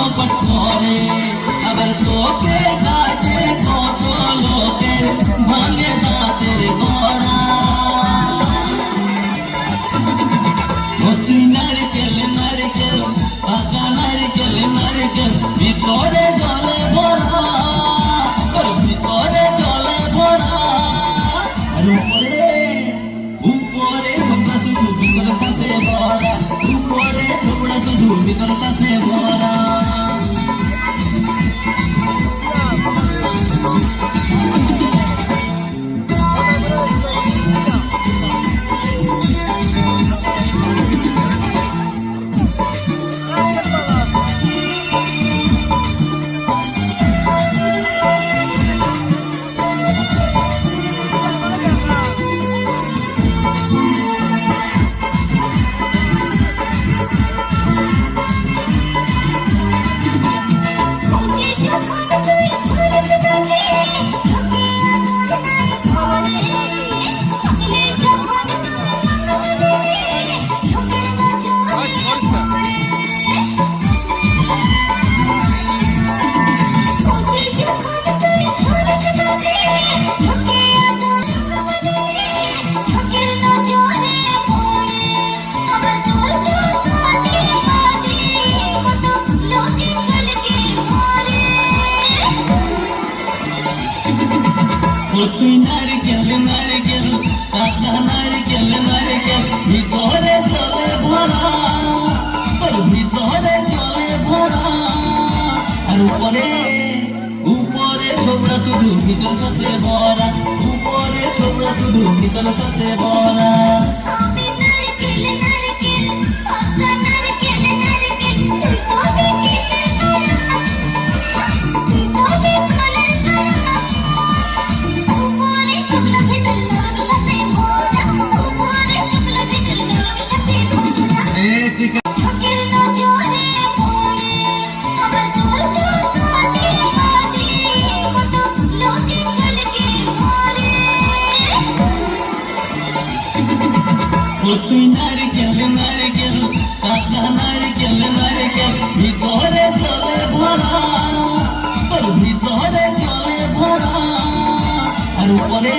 চৌপট করে, আবার তোকে কাছে কত লোকের ভাঙে দাঁতের গড়া। তুই নারকেল নারকেল পাকা নারকেল নারকেল ভিতরে জলে ভরা, ভিতরে জলে ভরা। আর উপরে উপরে ঝোপড়া শুধু ভিতরে সাথে ভরা, উপরে ঝোপড়া শুধু ভিতরে সাথে ভরা। তুই নারকেল নারকেল পাকা নারকেল নারকেল ভিতরে জলে ভরা, ভিতরে জলে ভরা। আর উপরে উপরে ছোবড়া শুধু ভিতর সাথে ভরা, উপরে ছোবড়া শুধু ভিতর সাথে ভরা। তুই নারকেল নারকেল পাকা নারকেল নারকেল ভিতরে জলে ভরা, ভিতরে জলে ভরা। আর উপরে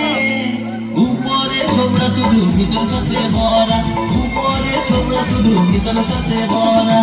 উপরে ছোবড়া শুধু ভিতর সাথে ভরা, উপরে ছোবড়া শুধু ভিতর সাথে ভরা।